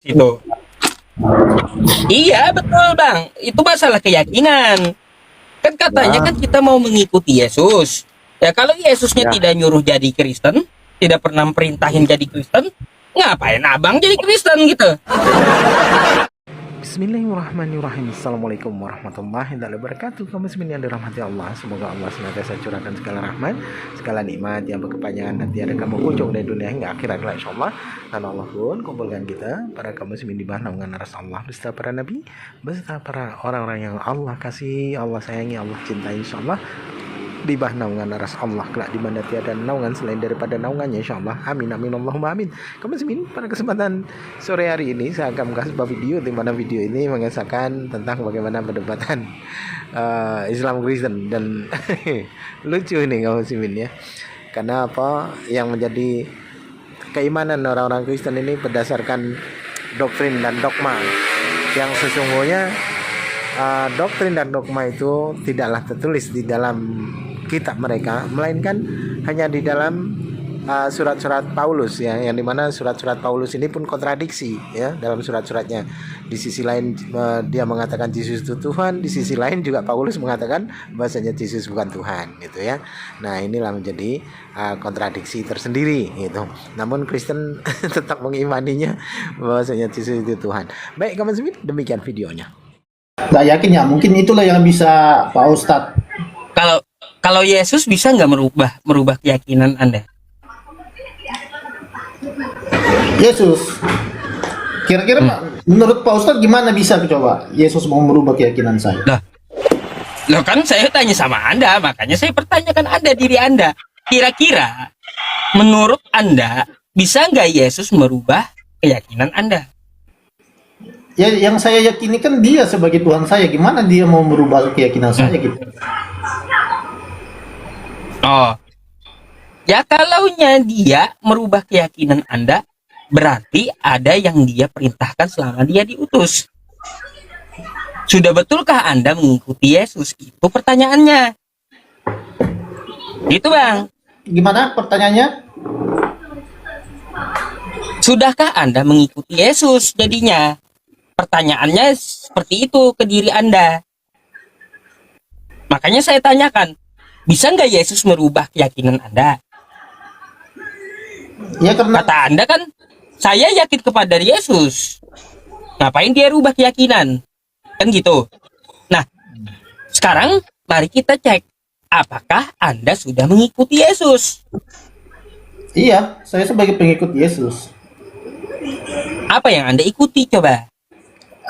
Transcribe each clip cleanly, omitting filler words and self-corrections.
Itu. Iya, betul, Bang. Itu masalah keyakinan. Kan katanya kan Nah, kita mau mengikuti Yesus. Ya kalau Yesusnya ya. tidak nyuruh jadi Kristen, tidak pernah perintahin jadi Kristen, ngapain Abang jadi Kristen gitu? Bismillahirrahmanirrahim. Assalamualaikum warahmatullahi wabarakatuh. Kaum muslimin yang dirahmati Allah, semoga Allah senantiasa curahkan segala rahmat, segala nikmat yang berkepanjangan nanti ada kamu kunjung dari dunia hingga akhirat insyaallah. Dan Allah pun kumpulkan kita para kaum muslimin di bawah naungan aras Allah beserta para nabi, beserta para orang-orang yang Allah kasih, Allah sayangi, Allah cintai insyaallah, di bawah naungan aras Allah kelak di mana tiada naungan selain daripada naungannya insyaallah. Amin amin Allahumma amin. Kaum muslimin, pada kesempatan sore hari ini saya akan mengasih sebuah video di mana video ini mengisahkan tentang bagaimana perdebatan Islam Kristen dan lucu ini kaum muslimin ya. Karena apa yang menjadi keimanan orang-orang Kristen ini berdasarkan doktrin dan dogma yang sesungguhnya doktrin dan dogma itu tidaklah tertulis di dalam kitab mereka, melainkan hanya di dalam surat-surat Paulus ya, yang dimana surat-surat Paulus ini pun kontradiksi ya dalam surat-suratnya. Di sisi lain dia mengatakan Yesus itu Tuhan, di sisi lain juga Paulus mengatakan bahasanya Yesus bukan Tuhan gitu ya. Nah inilah menjadi kontradiksi tersendiri gitu. Namun Kristen tetap mengimaninya bahwasanya Yesus itu Tuhan. Baik kawan semua, demikian videonya. Nggak yakin ya, mungkin itulah yang bisa Pak Ustadz. Kalau kalau Yesus bisa nggak merubah keyakinan Anda? Yesus, kira-kira menurut Pak Ustadz gimana bisa coba Yesus mau merubah keyakinan saya? Lah, loh kan saya tanya sama Anda, makanya saya pertanyakan Anda, diri Anda. Kira-kira menurut Anda bisa nggak Yesus merubah keyakinan Anda? Ya, yang saya yakini kan dia sebagai Tuhan saya, gimana dia mau merubah keyakinan saya gitu? Oh, ya kalaunya dia merubah keyakinan Anda, berarti ada yang dia perintahkan selama dia diutus. Sudah betulkah Anda mengikuti Yesus? Itu pertanyaannya. Gitu Bang. Gimana pertanyaannya? Sudahkah Anda mengikuti Yesus jadinya? Pertanyaannya seperti itu ke diri Anda. Makanya saya tanyakan, bisa nggak Yesus merubah keyakinan Anda? Ya karena Kata Anda kan, saya yakin kepada Yesus. Ngapain dia rubah keyakinan? Kan gitu. Nah, sekarang mari kita cek, apakah Anda sudah mengikuti Yesus? iya, saya sebagai pengikut Yesus. Apa yang Anda ikuti coba?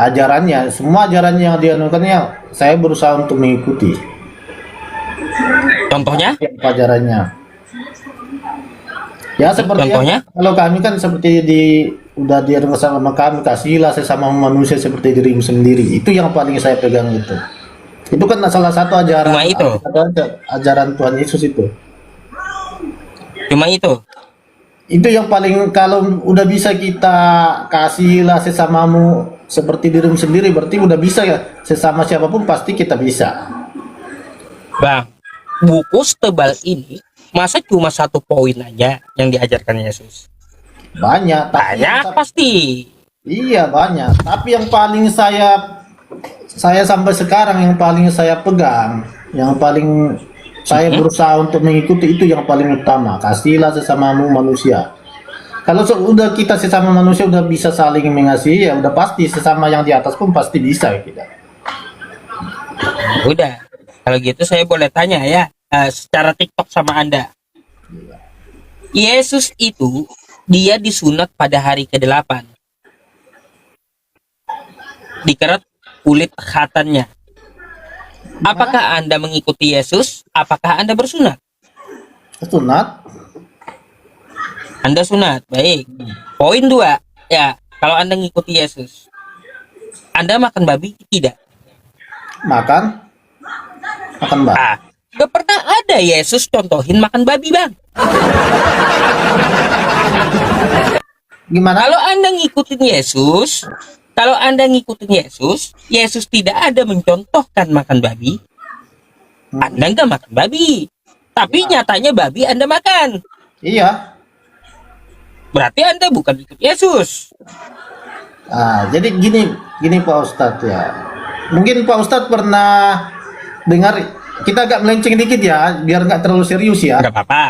Ajarannya, semua ajarannya yang dianukannya, saya berusaha untuk mengikuti. Contohnya? Apa ajarannya? Ya seperti Contohnya? kalau kami kan seperti udah diajarkan sama kami, kasihlah sesama manusia seperti dirimu sendiri. Itu yang paling saya pegang itu. Itu kan salah satu ajaran Cuma itu? ajaran Tuhan Yesus itu. Cuma itu? Itu yang paling, kalau udah bisa kita kasihlah sesamamu seperti dirimu sendiri, berarti udah bisa ya, sesama siapapun pasti kita bisa. Bang, buku setebal ini, masa cuma satu poin aja yang diajarkan Yesus? Banyak, Banyak pasti. iya banyak. Tapi yang paling saya sampai sekarang yang paling saya pegang, yang paling saya berusaha untuk mengikuti itu yang paling utama, kasihlah sesamamu manusia. Kalau udah kita sesama manusia udah bisa saling mengasihi, ya udah pasti sesama yang di atas pun pasti bisa kita. Udah, kalau gitu saya boleh tanya ya, secara TikTok sama Anda. Yesus itu, dia disunat pada hari ke-8. Dikeret kulit khatannya. Apakah Anda mengikuti Yesus? Apakah Anda bersunat? Sunat? Anda sunat, baik. Poin 2, ya, kalau Anda mengikuti Yesus, Anda makan babi tidak? Makan? Makan babi. Gak pernah ada Yesus contohin makan babi, Bang. Gimana? Kalau Anda ngikutin Yesus, Yesus tidak ada mencontohkan makan babi, Anda nggak makan babi. Tapi nyatanya babi Anda makan. Iya. Berarti Anda bukan ikut Yesus. Jadi gini Pak Ustadz ya. Mungkin Pak Ustadz pernah dengar, kita agak melenceng dikit ya, biar nggak terlalu serius ya. Nggak apa-apa.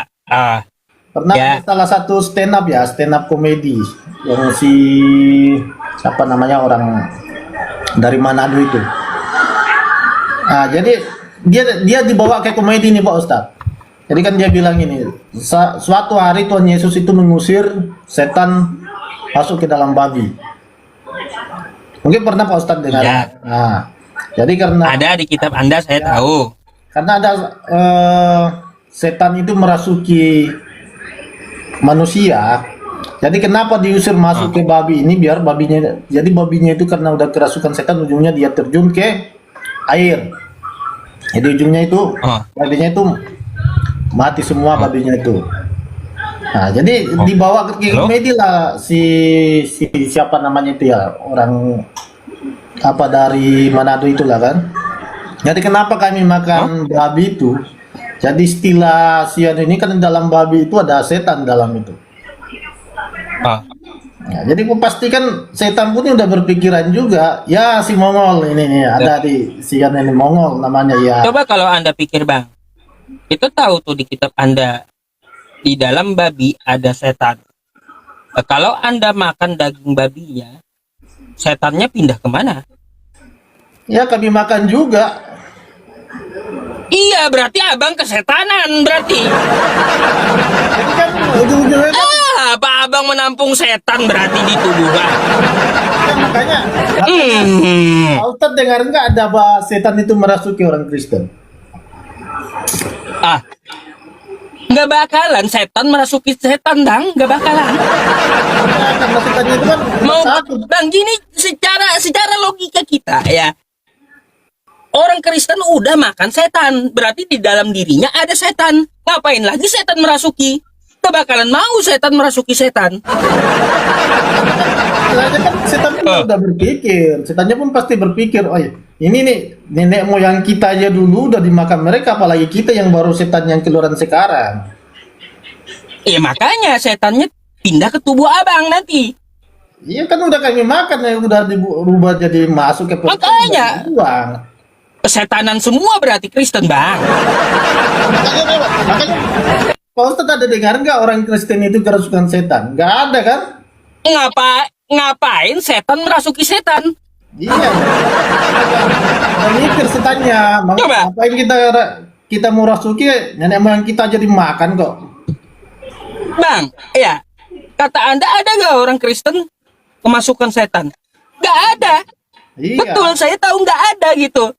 Pernah Ya. ada salah satu stand up komedi yang si siapa namanya, orang dari Manado itu. Jadi dia dibawa ke komedi nih Pak Ustadz. Jadi kan dia bilang ini, suatu hari Tuhan Yesus itu mengusir setan masuk ke dalam babi. Mungkin pernah Pak Ustadz dengar. Ya. Jadi karena Ada di kitab Anda, saya tahu. karena ada setan itu merasuki manusia. Jadi kenapa diusir masuk ke babi ini, biar babinya itu karena udah kerasukan setan, ujungnya dia terjun ke air. Jadi ujungnya itu babinya itu mati semua babinya itu. Jadi dibawa ke komedi lah si siapa namanya itu ya, orang apa dari Manado itulah kan. Jadi kenapa kami makan babi itu? Jadi istilah sian ini kan dalam babi itu ada setan dalam itu. Jadi pastikan setan pun udah berpikiran juga. Ya si Mongol ini ada di sian ini, Mongol namanya ya. Coba kalau Anda pikir Bang, itu tahu tuh di kitab Anda, di dalam babi ada setan. Kalau Anda makan daging babinya, setannya pindah kemana? Ya kami makan juga. Iya, berarti abang kesetanan berarti. Jadi kan ujung-ujungnya kan, Apa abang menampung setan berarti di tubuh Bang? makanya Pak Ustadz dengar nggak ada bahas setan itu merasuki orang Kristen? Nggak bakalan setan merasuki setan, Dang. Nggak bakalan. Karena setan itu kan Mau satu. Bang, gini secara logika kita ya. Orang Kristen udah makan setan, berarti di dalam dirinya ada setan. Ngapain lagi setan merasuki? Nggak bakalan mau setan merasuki setan. Sebenarnya kan setan pun udah berpikir, setannya pun pasti berpikir, oh ya, ini nih nenek moyang kita aja dulu udah dimakan mereka, apalagi kita yang baru setan yang keluaran sekarang. Ya makanya setannya pindah ke tubuh abang nanti. Iya kan udah kami makan ya, udah dirubah jadi masuk ke perut, Makanya. udah dibuang. Kesetanan semua berarti Kristen, Bang. Makanya Pak Ustadz ada dengar nggak orang Kristen itu kerasukan setan? Nggak ada kan? Ngapain setan merasuki setan? Iya. Udah mikir setannya. Coba. Ngapain kita mau rasuki nenek moyang kita jadi makan kok. Bang, ya, kata Anda ada nggak orang Kristen kemasukan setan? Nggak ada. Iya. Betul, saya tahu nggak ada gitu.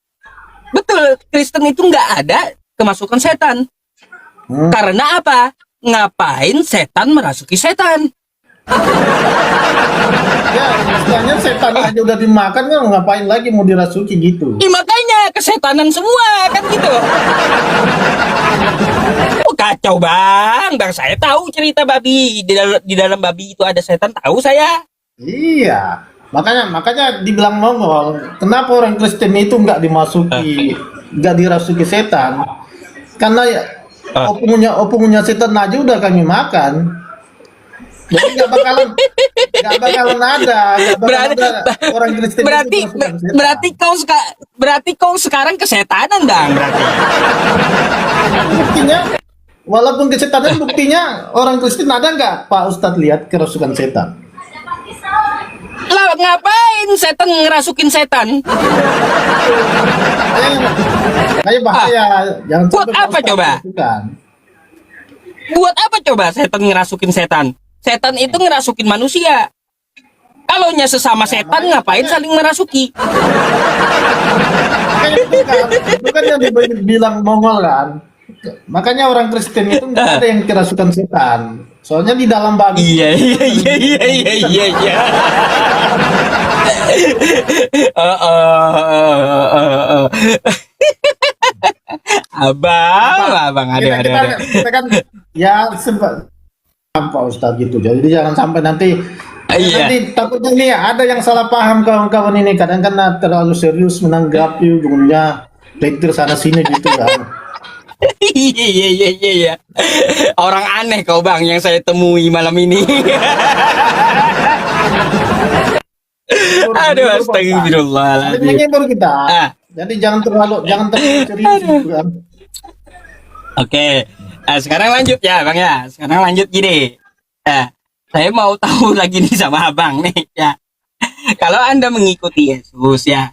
Betul, Kristen itu nggak ada kemasukan setan. Karena apa? Ngapain setan merasuki setan? Ya, istilahnya setan aja udah dimakan kan, ngapain lagi mau dirasuki gitu. Makanya kesetanan semua kan gitu. Kacau Bang, saya tahu cerita babi di dalam babi itu ada setan, tahu saya. Iya. Makanya dibilang Mongol, kenapa orang Kristen itu nggak dimasuki, nggak dirasuki setan? Karena ya, opungnya setan aja udah kami makan. Jadi nggak bakalan ada orang Kristen berarti itu kerasukan setan. berarti kau sekarang kesetanan Bang berarti. Buktinya, walaupun kesetanan, buktinya orang Kristen ada nggak Pak Ustadz lihat kerasukan setan? Lah ngapain setan ngerasukin setan? Kayak bahaya. Jangan Buat sampai Pak apa Ustadz coba? kerasukan. Buat apa coba setan ngerasukin setan? Setan itu ngerasukin manusia. Kalaunya sesama setan ngapain saling merasuki? Makanya itu kan yang dibilang Mongol kan. Makanya orang Kristen itu nggak ada yang kerasukan setan. Soalnya di dalam babi. Iya. Abang, ada. Kita kan ya sempat Pak Ustadz gitu. Jadi jangan sampai nanti takutnya nih ada yang salah paham kawan-kawan ini. Kadang kan terlalu serius menanggapi, ujungnya petir sana sini gitu kan. Iya. Orang aneh kau Bang yang saya temui malam ini. menghibur, Aduh, menghibur, Pak Ustaz. Saling astagfirullahaladzim. menghibur kita. Ah, Jadi jangan terlalu serius gitu kan. oke. Sekarang lanjut ya, Bang ya. Sekarang lanjut gini. Saya mau tahu lagi nih sama Abang nih ya. Kalau Anda mengikuti Yesus ya,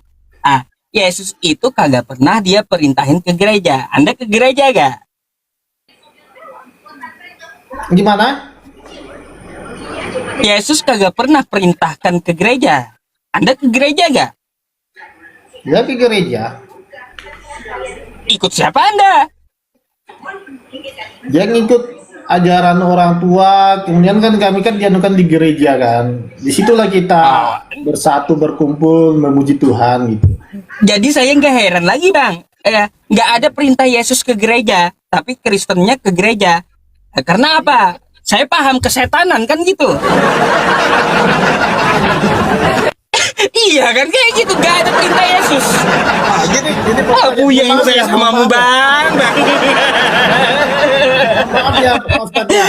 Yesus itu kagak pernah dia perintahin ke gereja. Anda ke gereja gak? Gimana? Yesus kagak pernah perintahkan ke gereja. Anda ke gereja gak? Ya ke gereja. Ikut siapa Anda? Dia ngikut ajaran orang tua, kemudian kan kami kan dianukan di gereja kan. Disitulah kita bersatu berkumpul memuji Tuhan gitu. Jadi saya nggak heran lagi Bang. Nggak ada perintah Yesus ke gereja, tapi Kristennya ke gereja. Karena apa? Saya paham kesetanan kan gitu. Iya kan kayak gitu, nggak ada perintah Yesus. Jadi Buyeng saya samamu Bang. Maaf ya Pak Ustadz ya.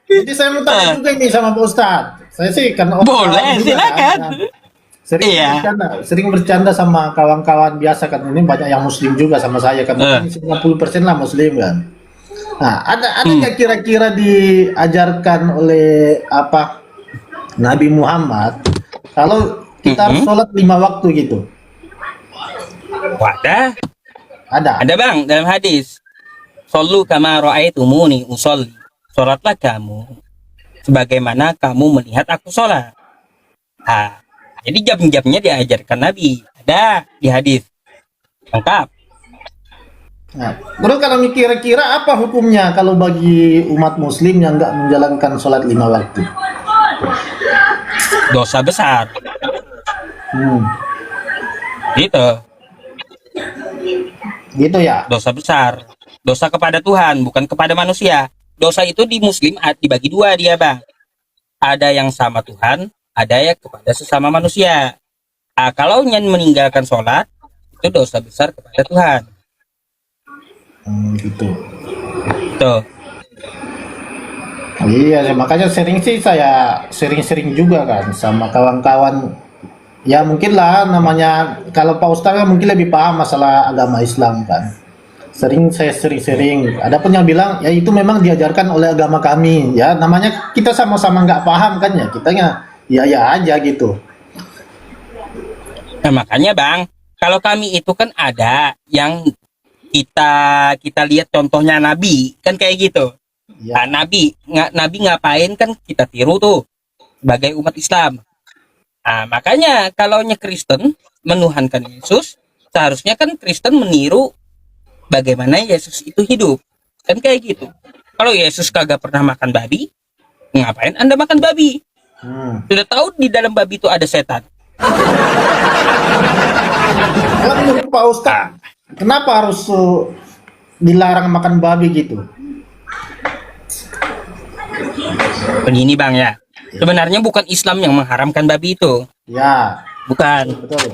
Jadi saya mau tanya juga ini sama Pak Ustadz. Saya sih kan orang Boleh, awam juga silakan. kan. Sering Iya. sering bercanda sama kawan-kawan biasa kan, ini banyak yang muslim juga sama saya kan. Mungkin 90% lah muslim kan. Nah, ada nggak kira-kira diajarkan oleh apa Nabi Muhammad kalau kita harus sholat 5 waktu gitu? Wadah. Ada. Ada Bang dalam hadis. Shollu kama ra'aitumuni usolli. Sholatlah kamu sebagaimana kamu melihat aku sholat. Jadi jam-jamnya diajarkan Nabi. Ada di hadis. Lengkap. Nah, terus kalau kira-kira apa hukumnya kalau bagi umat muslim yang nggak menjalankan sholat 5 waktu? Dosa besar. Gitu. Gitu ya? Dosa besar. Dosa kepada Tuhan, bukan kepada manusia. Dosa itu di muslim dibagi dua dia Bang. Ada yang sama Tuhan, ada yang kepada sesama manusia. Kalau nyen meninggalkan sholat, itu dosa besar kepada Tuhan. Gitu. Tuh. Iya, makanya saya sering-sering juga kan sama kawan-kawan. Ya mungkin lah namanya kalau Pak Ustaz kan mungkin lebih paham masalah agama Islam kan. Saya sering-sering. Ada pun yang bilang ya itu memang diajarkan oleh agama kami. Ya namanya kita sama-sama nggak paham kan ya. Kitanya ya aja gitu. Nah, makanya Bang, kalau kami itu kan ada yang kita lihat contohnya Nabi, kan kayak gitu. Ya. Nabi ngapain kan kita tiru tuh sebagai umat Islam. Makanya kalau Kristen menuhankan Yesus, seharusnya kan Kristen meniru bagaimana Yesus itu hidup. Kan kayak gitu. Kalau Yesus kagak pernah makan babi, ngapain Anda makan babi? Sudah tahu di dalam babi itu ada setan. Kalau menurut Pak Ustaz, kenapa harus dilarang makan babi gitu? Begini Bang ya. Sebenarnya bukan Islam yang mengharamkan babi itu. Ya, Bukan. betul.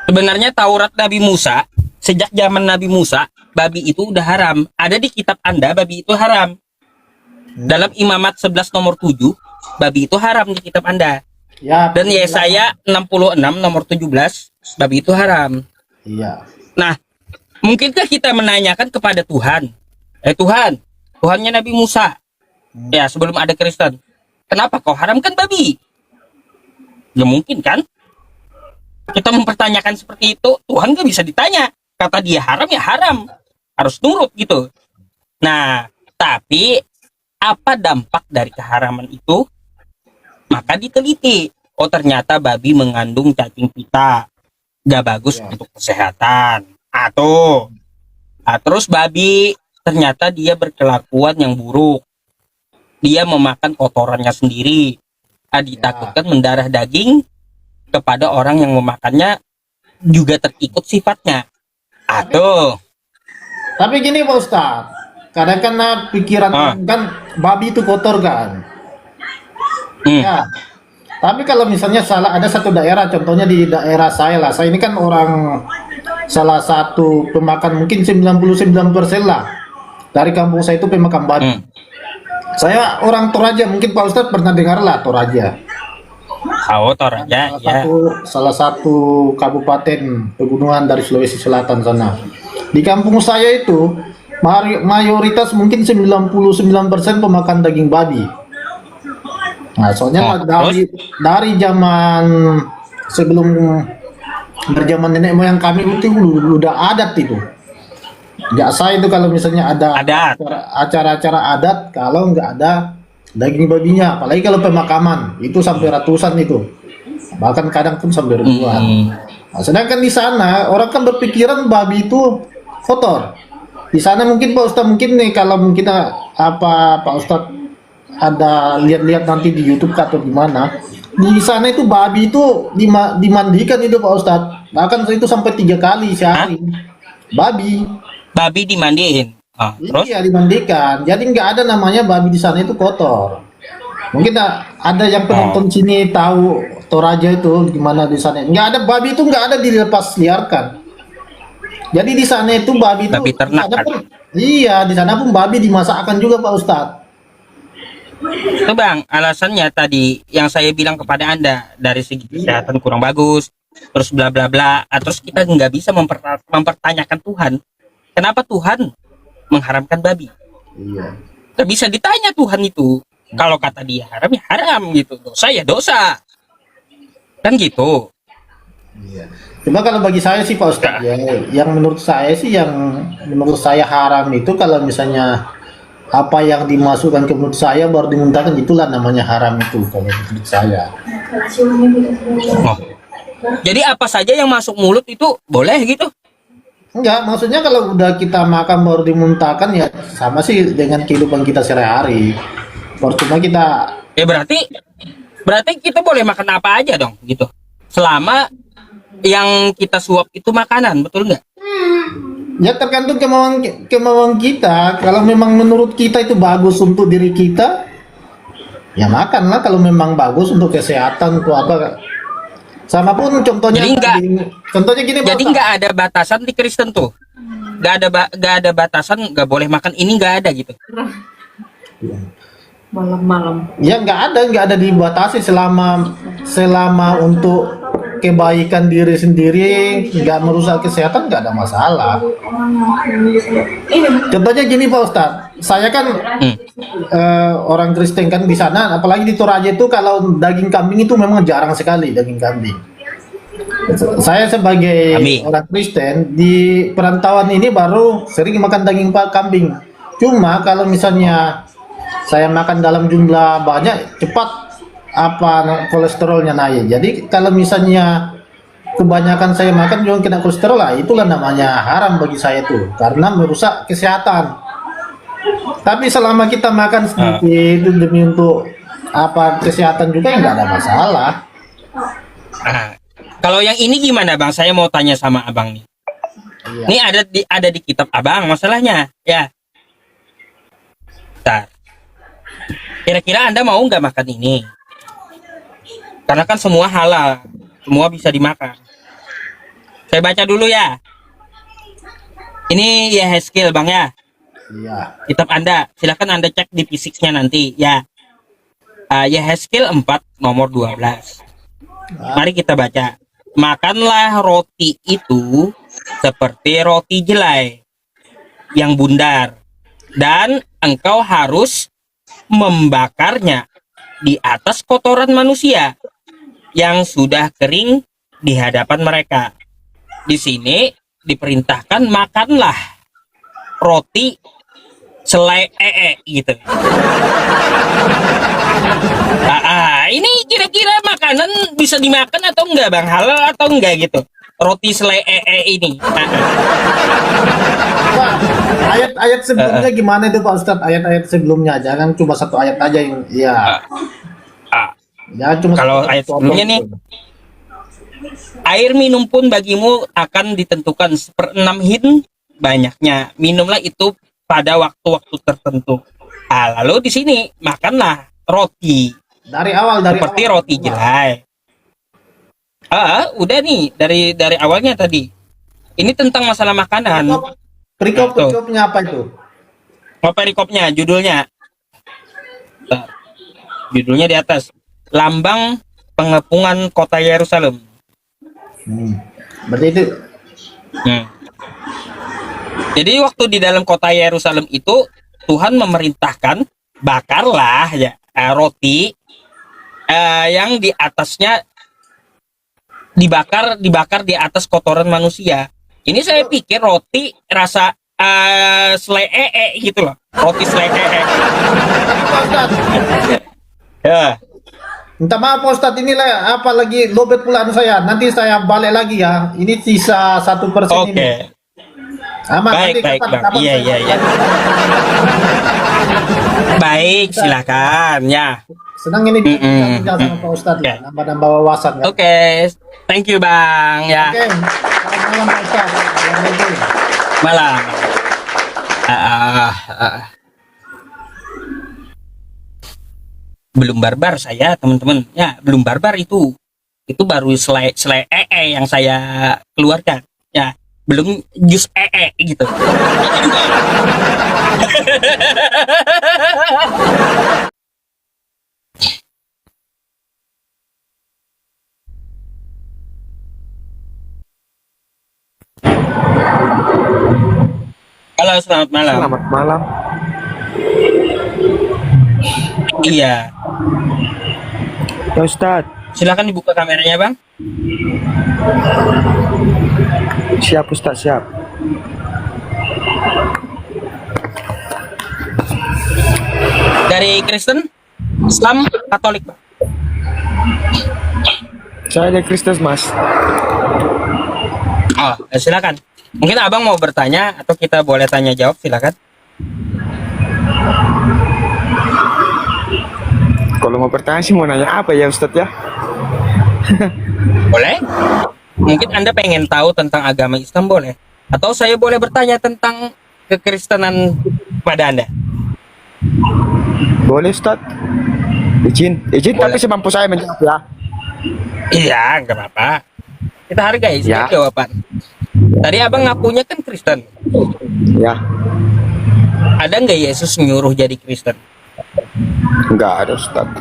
Sebenarnya Taurat Nabi Musa, sejak zaman Nabi Musa, babi itu udah haram. Ada di kitab Anda, babi itu haram. Dalam Imamat 11 nomor 7, babi itu haram di kitab Anda. Ya. Dan Yesaya 66 nomor 17, babi itu haram. Iya. Nah, mungkinkah kita menanyakan kepada Tuhan? Tuhannya Nabi Musa. Ya, sebelum ada Kristen. Kenapa kau haramkan babi? Ya mungkin kan? Kita mempertanyakan seperti itu, Tuhan gak bisa ditanya. Kata dia haram ya haram. Harus nurut gitu. Nah, tapi apa dampak dari keharaman itu? Maka diteliti. Oh ternyata babi mengandung cacing pita. Gak bagus untuk kesehatan. Terus babi ternyata dia berkelakuan yang buruk. Dia memakan kotorannya sendiri. Ditakutkan mendarah daging kepada orang yang memakannya juga terikut sifatnya. Tapi gini Pak Ustaz, kadang kan pikiran kan babi itu kotor kan. Ya. Tapi kalau misalnya ada satu daerah, contohnya di daerah saya lah. Saya ini kan orang salah satu pemakan mungkin 99% lah. Dari kampung saya itu pemakan babi. Saya orang Toraja, mungkin Pak Ustadz pernah dengar lah Toraja. Oh, Toraja, ya. Salah satu kabupaten pegunungan dari Sulawesi Selatan sana. Di kampung saya itu mayoritas mungkin 99% pemakan daging babi. Nah, soalnya dari zaman sebelum berjaman nenek moyang kami itu udah adat itu. Biasa itu kalau misalnya ada Adat. acara-acara adat, kalau nggak ada daging babinya, apalagi kalau pemakaman itu sampai ratusan itu, bahkan kadang pun sampai ribuan. Hmm. Nah, sedangkan di sana orang kan berpikiran babi itu kotor. Di sana mungkin Pak Ustadz mungkin nih kalau mungkin Pak Ustadz ada lihat-lihat nanti di YouTube atau gimana, di sana itu babi itu dimandikan itu Pak Ustadz, bahkan itu sampai 3 kali sehari. Babi. Babi dimandiin. Ah, terus? Iya dimandikan. Jadi nggak ada namanya babi di sana itu kotor. Mungkin ada yang penonton sini tahu Toraja itu gimana di sana. Nggak ada babi itu nggak ada dilepas liarkan. Jadi di sana itu babi itu. Babi ternak, Di sana pun, iya di sana pun babi dimasakkan juga Pak Ustadz. Itu Bang, alasannya tadi yang saya bilang kepada Anda dari segi kesehatan kurang bagus, terus bla bla bla. Terus kita nggak bisa mempertanyakan Tuhan. Kenapa Tuhan mengharamkan babi? Iya. Nggak bisa ditanya Tuhan itu. Kalau kata dia haram ya haram gitu. Dosa ya dosa. Kan gitu. Iya. Cuma kalau bagi saya sih Pak Ustadz ya, yang menurut saya haram itu kalau misalnya apa yang dimasukkan ke mulut saya baru dimuntahkan, itulah namanya haram itu kalau menurut saya. Oh. Jadi apa saja yang masuk mulut itu boleh gitu? Enggak, maksudnya kalau udah kita makan baru dimuntahkan ya sama sih dengan kehidupan kita sehari-hari. Cuma kita Ya berarti kita boleh makan apa aja dong gitu. Selama yang kita suap itu makanan, betul nggak? ya tergantung kemauan kita. Kalau memang menurut kita itu bagus untuk diri kita, ya makanlah. Kalau memang bagus untuk kesehatan untuk apa. Sama pun contohnya contohnya gini Pak Jadi Ustaz. nggak ada batasan di Kristen tuh. Nggak ada batasan, nggak boleh makan ini, nggak ada gitu. Malam-malam. Ya nggak ada dibatasi selama untuk kebaikan diri sendiri, nggak merusak kesehatan, nggak ada masalah. Contohnya gini Pak Ustadz, saya kan orang Kristen kan di sana, apalagi di Toraja itu kalau daging kambing itu memang jarang sekali daging kambing. Saya sebagai orang Kristen di perantauan ini baru sering makan daging kambing. Cuma kalau misalnya saya makan dalam jumlah banyak, cepat kolesterolnya naik. Jadi kalau misalnya kebanyakan saya makan juga kena kolesterol lah, itulah namanya haram bagi saya tuh, karena merusak kesehatan. Tapi selama kita makan sedikit demi untuk kesehatan juga nggak ada masalah. Kalau yang ini gimana Bang? Saya mau tanya sama Abang nih. Iya. Ini ada di kitab Abang masalahnya, ya. Bentar. Kira-kira Anda mau nggak makan ini? Karena kan semua halal, semua bisa dimakan. Saya baca dulu ya. Ini Yehezkiel Bang ya. Iya. Kitab Anda, silakan Anda cek di fisiknya nanti ya. Yehezkiel 4 nomor 12. Mari kita baca. Makanlah roti itu seperti roti jelai yang bundar, dan engkau harus membakarnya di atas kotoran manusia yang sudah kering di hadapan mereka. Di sini diperintahkan makanlah roti selai gitu. Ini kira-kira makanan bisa dimakan atau enggak Bang? Halal atau enggak gitu? Roti selai ini. Pak, ayat-ayat sebelumnya gimana itu Pak Ustadz? Ayat-ayat sebelumnya, jangan cuma satu ayat aja yang ya. Ya cuma Kalau ayat sebelumnya nih, air minum pun bagimu akan ditentukan 1/6 hin banyaknya. Minumlah itu pada waktu-waktu tertentu. Lalu di sini makanlah roti dari awal seperti roti jelai. Udah nih dari awalnya tadi. Ini tentang masalah makanan. Perikopnya apa itu? Perikopnya, judulnya di atas. Lambang pengepungan kota Yerusalem. Berarti itu Hmm. Jadi waktu di dalam kota Yerusalem itu Tuhan memerintahkan bakarlah ya roti yang di atasnya dibakar di atas kotoran manusia. Ini saya pikir roti rasa selai gitu loh, roti selai Pak Ustadz. Ya. Minta maaf Pak Ustadz, inilah apa lagi lobet pula saya. Nanti saya balik lagi ya. Ini sisa 1% ini. Oke. Aman, Baik, nanti baik, kapan- Bang. kapan Iya, saya- iya, iya. Baik, silakan ya. Senang ini Mm-mm. bincang sama Pak Ustadz. Oke. Nambah-nambah wawasan. Ya. Oke, thank you Bang ya. Oke. Selamat malam Pak Ustadz. Assalamualaikum. Malam. Belum barbar saya teman-teman ya, belum barbar itu baru selai yang saya keluarkan ya, belum jus gitu. Halo, selamat malam. Selamat malam. Iya, Ya Ustadz, silakan dibuka kameranya Bang. siap Ustadz, siap. Dari Kristen, Islam, Katolik Bang. Saya dari Kristus, Mas. Oh, silakan. Mungkin abang mau bertanya atau kita boleh tanya jawab, silakan. Kalau mau bertanya sih mau nanya apa ya Ustadz ya? Boleh? Mungkin Anda pengen tahu tentang agama Islam, boleh? Atau saya boleh bertanya tentang kekristenan pada Anda? Boleh Ustadz. Izin Boleh. tapi semampu saya menjawab ya. Iya, nggak apa-apa. Kita hargai Ya. setiap jawaban. Tadi abang ngakunya kan Kristen. Ya, Ada nggak Yesus nyuruh jadi Kristen? enggak ada Ustadz.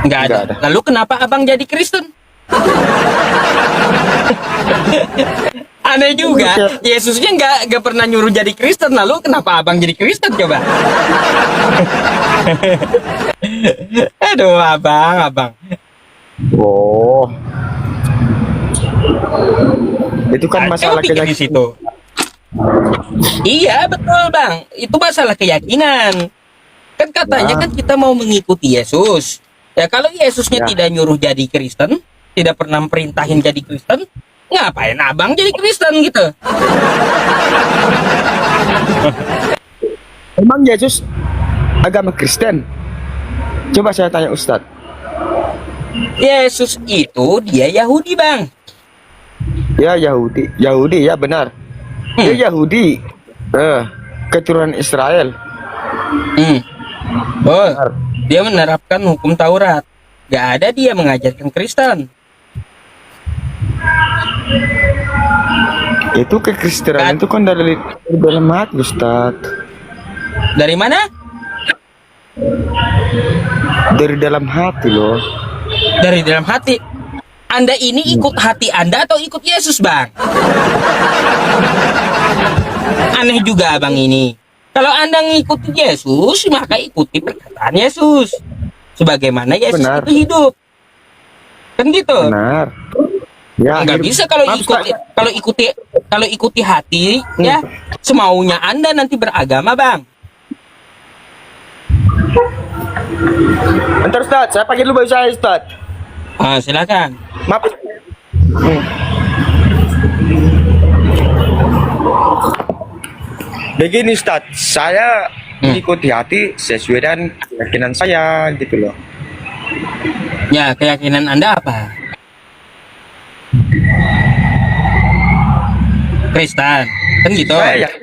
Nggak ada. Nggak ada. Lalu kenapa abang jadi Kristen? Aneh juga, Yesusnya nggak pernah nyuruh jadi Kristen, lalu kenapa abang jadi Kristen coba? Aduh, abang. Oh. Itu kan masalah Coba pikir di keyakinan. situ. Iya, betul bang. Itu masalah keyakinan. Kan katanya Ya. kan kita mau mengikuti Yesus. Ya kalau Yesusnya Ya. tidak nyuruh jadi Kristen, tidak pernah perintahin jadi Kristen, ngapain abang jadi Kristen gitu? Emang Yesus agama Kristen? Coba saya tanya Ustadz. Yesus itu dia Yahudi bang. Ya Yahudi ya benar. Dia Yahudi. Keturunan Israel. Hmm. Oh, dia menerapkan hukum Taurat. Gak ada dia mengajarkan Kristen. Itu kekristenan itu kan dari dalam hati Ustadz. Dari mana? Dari dalam hati loh. Dari dalam hati. Anda ini ikut hati Anda atau ikut Yesus, Bang? Aneh juga Abang ini. Kalau Anda ngikuti Yesus, maka ikuti perkataan Yesus. Sebagaimana Yesus Benar. itu hidup. Kan gitu? Benar. Ya, Nggak bisa kalau ikuti hati ya semaunya Anda nanti beragama, Bang. Bentar Ustadz, saya pakai dulu baju saya Ustadz. Ah, silakan. Maaf. Begini Ustadz, saya mengikuti hati sesuai dengan keyakinan saya gitu loh. Ya, keyakinan Anda apa? Kristen. Kan gitu. Saya yakin.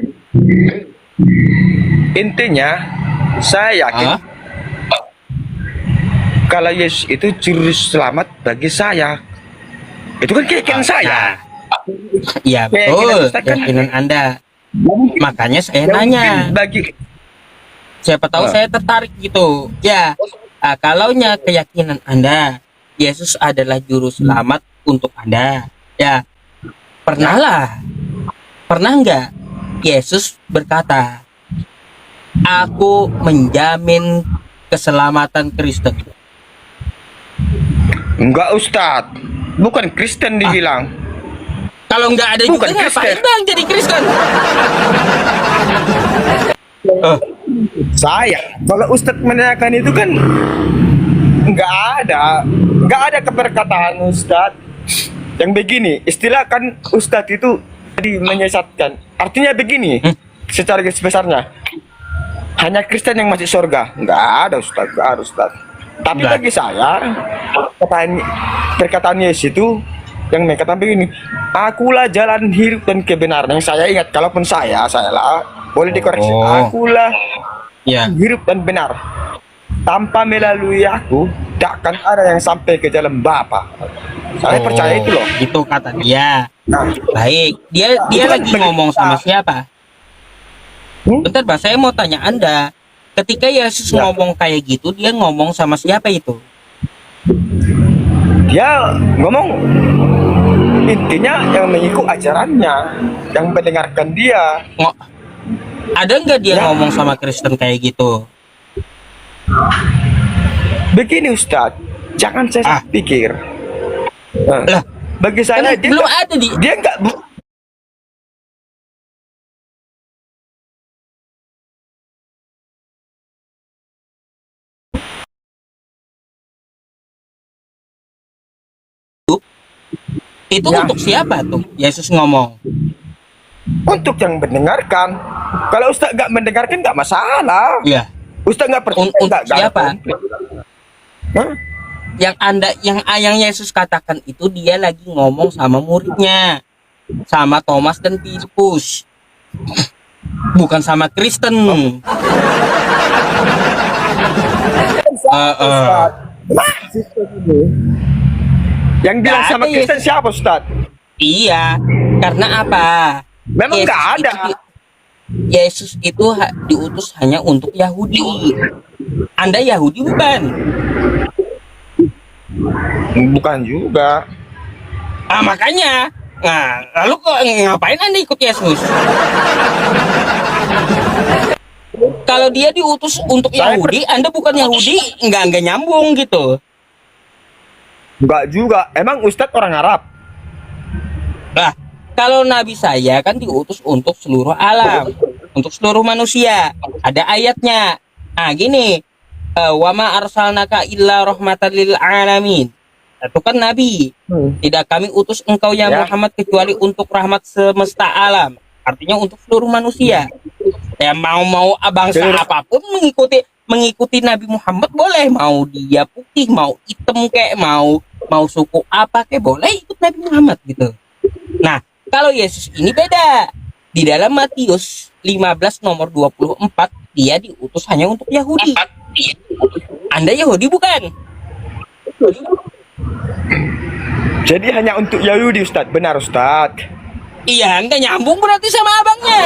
Intinya saya yakin Ah? kalau Yesus itu juru selamat bagi saya. Itu kan keyakinan saya. Iya, Keyakinan betul. Ustaz kan- Keyakinan Anda. Makanya saya Ya, nanya. mungkin bagi Siapa tahu Ah. saya tertarik gitu. Ya, kalaunya keyakinan Anda Yesus adalah juru selamat untuk Anda. Ya, pernah nggak Yesus berkata, aku menjamin keselamatan Kristen? Enggak Ustadz, bukan Kristen dibilang. Kalau nggak ada Bukan juga ngapain Kristen. Bang jadi Kristen? Saya, kalau Ustadz menanyakan itu kan nggak ada keberkataan Ustadz. Yang begini, istilah kan Ustadz itu tadi menyesatkan. Artinya begini, secara garis besarnya, hanya Kristen yang masuk surga. Nggak ada Ustadz, nggak ada Ustadz. Tapi Nggak. bagi saya, perkataan Yesus itu yang mengatakan begini, akulah jalan hidup dan kebenaran. Yang saya ingat, kalaupun saya lah, boleh dikoreksi, Oh. akulah Ya. hidup dan benar. Tanpa melalui aku, tak akan ada yang sampai ke jalan Bapa. Saya percaya itu loh. Itu kata dia. Nah, Baik, dia Itu kan lagi ngomong sama siapa? Bentar, Bang, saya mau tanya Anda. Ketika Yesus Ya. ngomong kayak gitu, dia ngomong sama siapa itu? dia ngomong intinya yang mengikut ajarannya, yang mendengarkan dia. Ada nggak dia Ya. ngomong sama Kristen kayak gitu? Begini Ustadz, jangan saya pikir. Nah, Lah, bagi kan saya dia belum nggak- ada di. dia nggak Itu Ya. untuk siapa tuh? Yesus ngomong. untuk yang mendengarkan. Kalau Ustadz nggak mendengarkan nggak masalah. Iya. Ustadz nggak percaya Untuk nggak siapa? konflik. Hah? Yang Yesus katakan itu dia lagi ngomong sama muridnya, sama Thomas dan Filipus, bukan sama Kristen. Yang bilang Nggak sama ada, Kristen siapa Ustadz? Iya, karena apa? Memang nggak ada. Yesus itu diutus hanya untuk Yahudi. Anda Yahudi bukan? Bukan juga. Ah, makanya. Nah, lalu kok ngapain Anda ikut Yesus? Kalau dia diutus untuk Saya Yahudi, Anda bukan Yahudi, nggak nyambung gitu. Enggak juga. Emang Ustadz orang Arab? Nah, kalau Nabi saya kan diutus untuk seluruh alam, untuk seluruh manusia. Ada ayatnya. Nah, gini, wa ma arsalnaka illa rahmatan lil alamin. Itu kan Nabi. Tidak kami utus engkau ya Ya. Muhammad kecuali untuk rahmat semesta alam. Artinya untuk seluruh manusia. Ya mau bangsa Seluruh- apapun mengikuti Nabi Muhammad boleh. Mau dia putih, mau hitam kayak mau suku apa kayak boleh ikut Nabi Muhammad gitu. Nah, kalau Yesus ini beda. Di dalam Matius 15 nomor 24 dia diutus hanya untuk Yahudi. Anda Yahudi bukan? Jadi hanya untuk Yahudi Ustadz. Benar Ustadz. Iya, nggak nyambung berarti sama abangnya.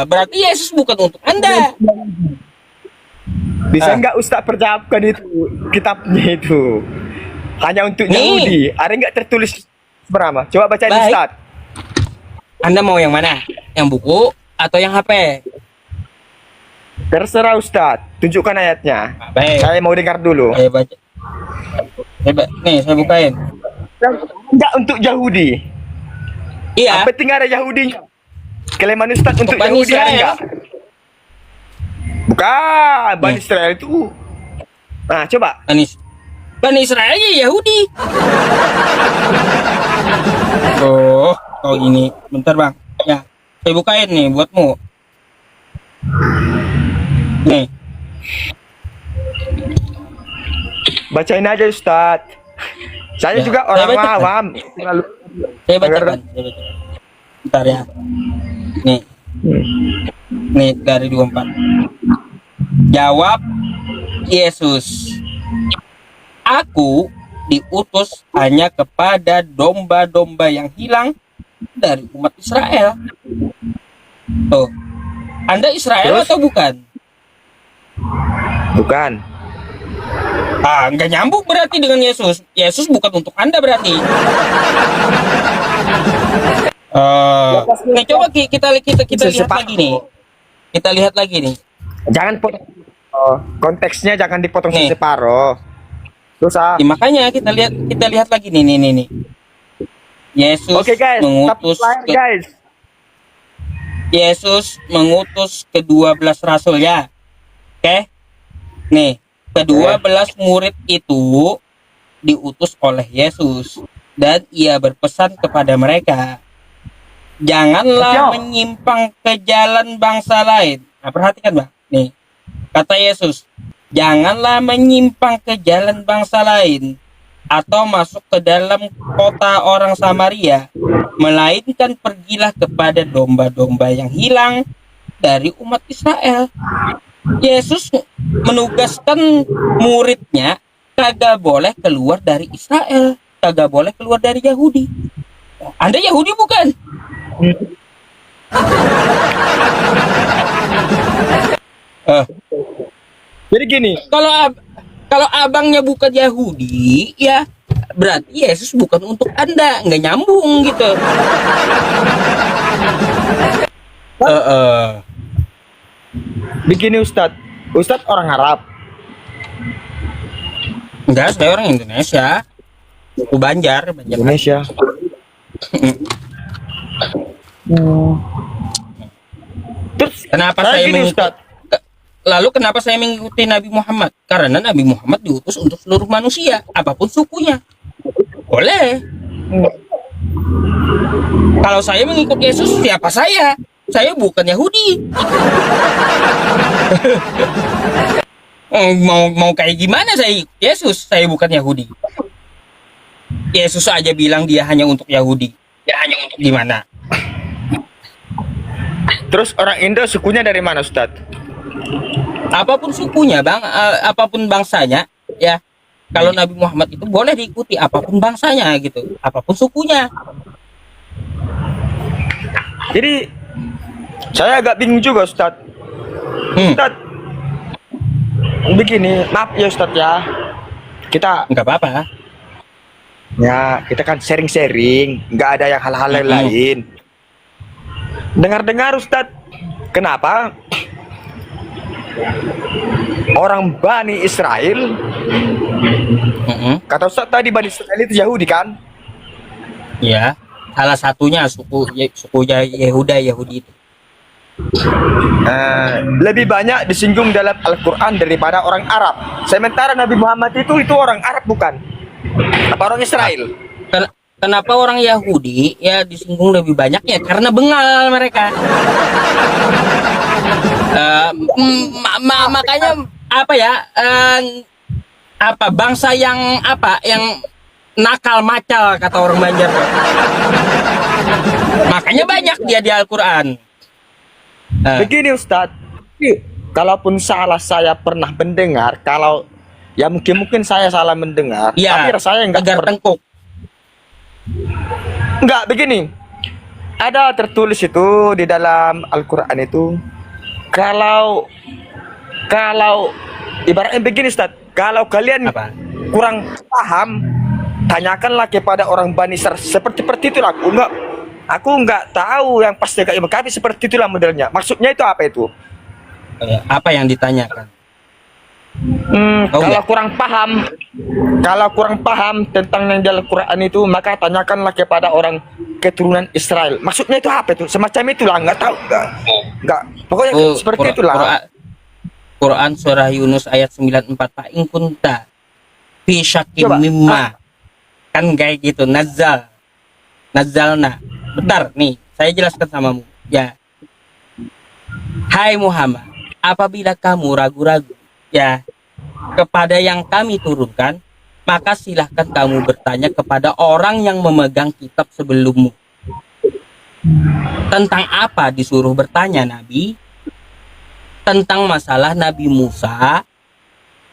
Berarti Yesus bukan untuk Anda. Bisa nggak Ustadz perjawabkan itu kitabnya itu? Hanya untuk Nih. Yahudi. Ada nggak tertulis berapa? Coba bacain Baik. Ustadz. Anda mau yang mana? Yang buku atau yang HP? Terserah Ustadz. Tunjukkan ayatnya. Baik. Saya mau dengar dulu. Saya baca. Nih, saya bukain. Enggak untuk Yahudi. Iya. Apa tinggal ada Yahudinya? Keleman Ustadz untuk Bani Yahudi ada Israel. enggak? Bukan, Bani Nih. Israel itu. Nah, coba. Bani Israel ya Yahudi. Oh ini. Bentar bang. Ya, saya bukain nih buatmu. Nih. Bacain aja Ustadz. Saya Ya, juga saya orang bacakan. awam. Saya bacakan. Bentar ya. Nih. Nih dari 24. Jawab Yesus. Aku diutus hanya kepada domba-domba yang hilang dari umat Israel. Tuh. Anda Israel Terus? atau bukan? Bukan. Nggak nyambung berarti dengan Yesus. Yesus bukan untuk Anda berarti. Oke, coba kita lihat lagi nih. Kita lihat lagi nih. Jangan potong. Konteksnya jangan dipotong Nih. separuh. Susah. Makanya kita lihat lagi nih. Yesus Oke guys, mengutus guys. Yesus mengutus ke-12 rasul ya. Oke. Nih, ke-12 murid itu diutus oleh Yesus dan ia berpesan kepada mereka, janganlah menyimpang ke jalan bangsa lain. Nah, perhatikan, Bang. Nih, kata Yesus, janganlah menyimpang ke jalan bangsa lain atau masuk ke dalam kota orang Samaria, melainkan pergilah kepada domba-domba yang hilang dari umat Israel. Yesus menugaskan muridnya kagak boleh keluar dari Israel, kagak boleh keluar dari Yahudi. Anda Yahudi bukan? Jadi gini, Kalau abangnya bukan Yahudi, ya berarti Yesus bukan untuk Anda, nggak nyambung gitu. begini Ustadz orang Arab. Enggak, saya orang Indonesia. Suku Banjar. Indonesia. Terus Kenapa saya saya gini, mengikuti? Ustadz. Lalu kenapa saya mengikuti Nabi Muhammad? Karena Nabi Muhammad diutus untuk seluruh manusia, apapun sukunya. Boleh. Kalau saya mengikuti Yesus, siapa saya? Saya bukan Yahudi. mau kayak gimana saya ikut Yesus? Saya bukan Yahudi. Yesus aja bilang dia hanya untuk Yahudi. Dia hanya untuk gimana? Terus orang Indo sukunya dari mana, Ustadz? Apapun sukunya, Bang, apapun bangsanya, ya. Kalau Nabi Muhammad itu boleh diikuti apapun bangsanya gitu, apapun sukunya. Jadi saya agak bingung juga, Ustadz. Ustadz, begini, maaf ya Ustadz ya. Kita Nggak apa-apa. ya kita kan sharing-sharing, nggak ada yang hal-hal yang lain. Dengar-dengar Ustadz, kenapa orang Bani Israel, kata Ustadz tadi Bani Israel itu Yahudi kan? Ya, salah satunya suku Yehuda Yahudi itu. Lebih banyak disinggung dalam Al-Quran daripada orang Arab. Sementara Nabi Muhammad itu orang Arab bukan? Apa orang Israel? Kenapa orang Yahudi ya disinggung lebih banyak ya karena bengal mereka. Makanya apa ya? Bangsa yang nakal macal kata orang Banjar. Makanya banyak dia di Al-Quran. Begini Ustadz, kalaupun salah saya pernah mendengar, kalau ya mungkin saya salah mendengar, ya, tapi saya enggak tegar tengkuk. Enggak, begini. Ada tertulis itu di dalam Al-Quran itu, kalau ibaratnya begini Ustadz, kalau kalian kurang paham, tanyakanlah kepada orang Bani Israel. Seperti itulah. Aku enggak tahu yang pasti kayak tapi seperti itulah modelnya. Maksudnya itu apa itu? Apa yang ditanyakan? Kalau kurang paham tentang yang dalam Quran itu, maka tanyakanlah kepada orang keturunan Israel. Maksudnya itu apa itu? Semacam itulah, enggak tahu. Enggak. Pokoknya seperti itulah. Quran surah Yunus ayat 94, fa in kunta fi syakim mimma. Kan kayak gitu, nazalna. Bentar nih, saya jelaskan samamu. Ya. Hai Muhammad, apabila kamu ragu-ragu ya kepada yang kami turunkan, maka silahkan kamu bertanya kepada orang yang memegang kitab sebelummu. Tentang apa disuruh bertanya Nabi? Tentang masalah Nabi Musa.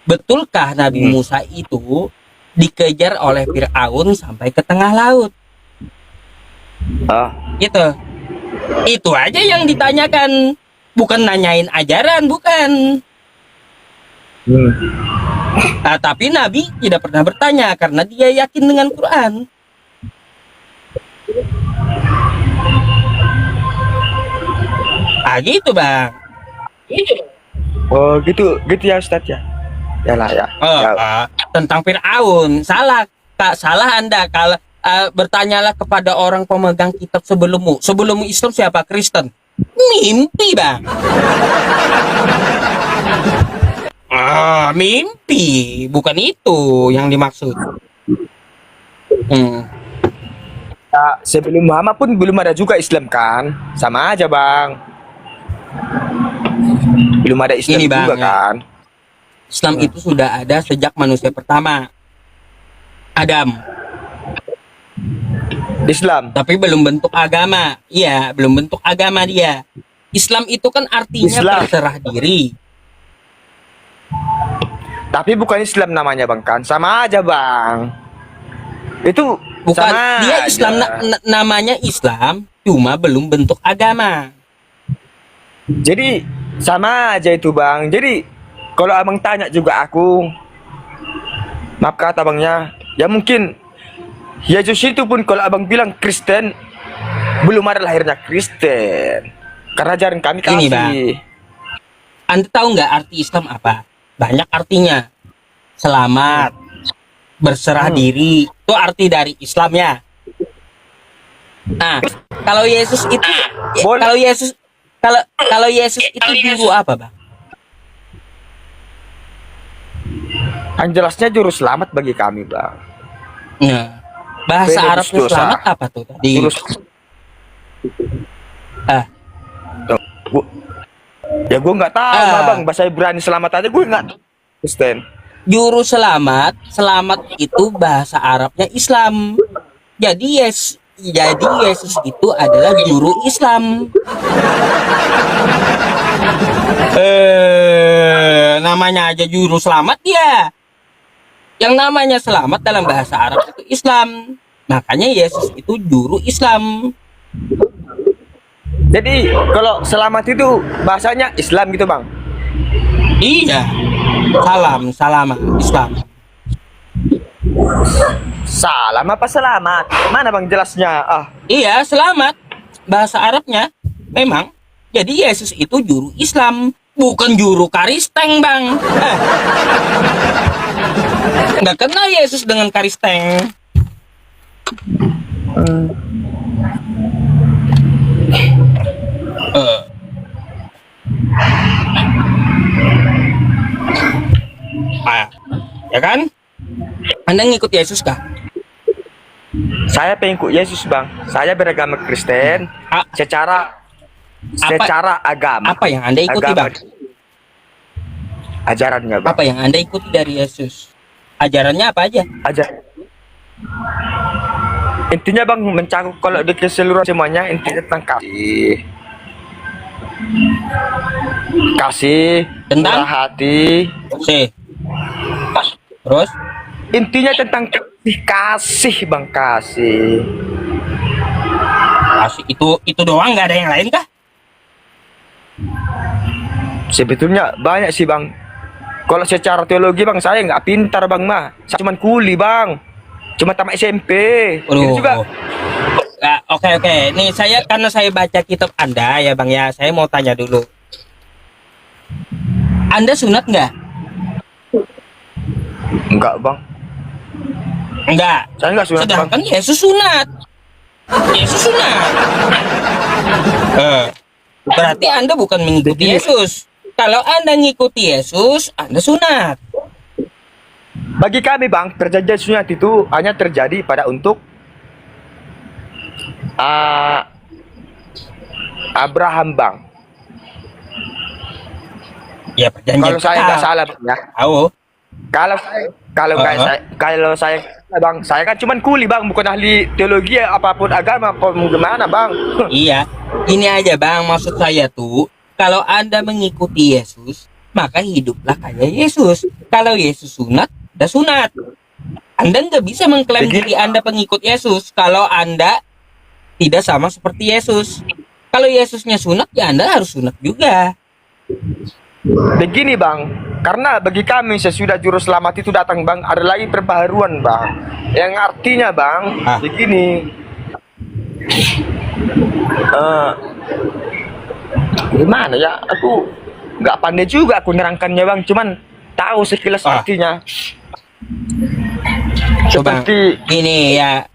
Betulkah Nabi Musa itu dikejar oleh Fir'aun sampai ke tengah laut? Gitu. Itu aja yang ditanyakan, bukan nanyain ajaran, bukan. Tapi Nabi tidak pernah bertanya karena dia yakin dengan Quran. Gitu bang. Oh gitu ya Ustadz ya. Yalah ya. Tentang Fir'aun salah, tak salah Anda kalau bertanyalah kepada orang pemegang kitab sebelummu. Sebelum Islam siapa? Kristen. Mimpi bang. Mimpi, bukan itu yang dimaksud. Ya, sebelum Muhammad pun belum ada juga Islam kan, sama aja bang. Belum ada Islam Ini, Bang, juga ya. kan. Islam itu sudah ada sejak manusia pertama, Adam. Islam. Tapi belum bentuk agama. Iya, belum bentuk agama dia. Islam itu kan artinya Islam. berserah diri. Tapi bukan Islam namanya bang kan, sama aja bang. Itu Bukan, sama dia Islam aja. namanya Islam, cuma belum bentuk agama. Jadi sama aja itu bang. Jadi kalau abang tanya juga aku, maaf kata abangnya, ya mungkin Yesus itu pun kalau abang bilang Kristen, belum ada lahirnya Kristen. Karena ajaran kami Ini, Bang. kasih. Anda tahu nggak arti Islam apa? Banyak artinya. Selamat, berserah diri, itu arti dari Islam ya. Nah, kalau Yesus itu, Boleh. kalau Yesus itu juru apa, Bang? Yang jelasnya juru selamat bagi kami bang. Nah, bahasa Beda Arabnya dosa. selamat apa tuh tadi? Jurus. Ah, Ya gue nggak tahu bang, bahasa Ibrani selamat aja gue nggak tahu. Kristen. juru selamat, selamat itu bahasa Arabnya Islam. Jadi Yesus itu adalah juru Islam. Namanya aja juru selamat dia. Yang namanya selamat dalam bahasa Arab itu Islam. Makanya Yesus itu juru Islam. Jadi kalau selamat itu bahasanya Islam gitu bang. Iya. Salam Islam. Salam apa selamat? Mana bang jelasnya? Iya, selamat. Bahasa Arabnya memang. Jadi Yesus itu juru Islam, bukan juru karisteng, Bang. Nggak kenal Yesus dengan karisteng. Ya kan? Anda ngikut Yesus kah? Saya pengikut Yesus bang. Saya beragama Kristen. Secara agama. Apa yang Anda ikuti, Bang? Ajarannya bang. Apa yang Anda ikuti dari Yesus? Ajarannya apa aja? Intinya bang mencakup kalau di keseluruhan semuanya intinya tentang kasih, Tentang? murah hati. Terus? Intinya tentang kasih bang, kasih. Itu doang, nggak ada yang lain kah? Sebetulnya banyak sih bang. Kalau secara teologi bang saya nggak pintar bang mah. Saya cuma kuli bang. Cuma tamat SMP. Itu juga. Oke. Nih karena saya baca kitab Anda ya bang ya. Saya mau tanya dulu. Anda sunat nggak? Enggak bang. Enggak. Saya nggak sunat bang. Sedangkan Yesus sunat. Berarti Anda bukan mengikuti Yesus. Kalau Anda ngikuti Yesus, Anda sunat. Bagi kami bang, perjanjian sunat itu hanya terjadi pada untuk Abraham bang. Ya perjanjian. Kalau saya nggak salah bang ya. Tahu. Kalau saya bang, saya kan cuman kuli bang, bukan ahli teologi apapun agama, gimana bang? Iya, ini aja bang, maksud saya tuh, kalau Anda mengikuti Yesus, maka hiduplah kayak Yesus. Kalau Yesus sunat, Anda sunat. Anda nggak bisa mengklaim diri Anda pengikut Yesus kalau Anda tidak sama seperti Yesus. Kalau Yesusnya sunat, ya Anda harus sunat juga. begini bang, karena bagi kami sesudah juru selamat itu datang bang, ada lagi perbaharuan bang, yang artinya bang, begini, gimana ya, aku nggak pandai juga aku nerangkannya bang, cuman tahu sekilas artinya. Coba Seperti ini ya,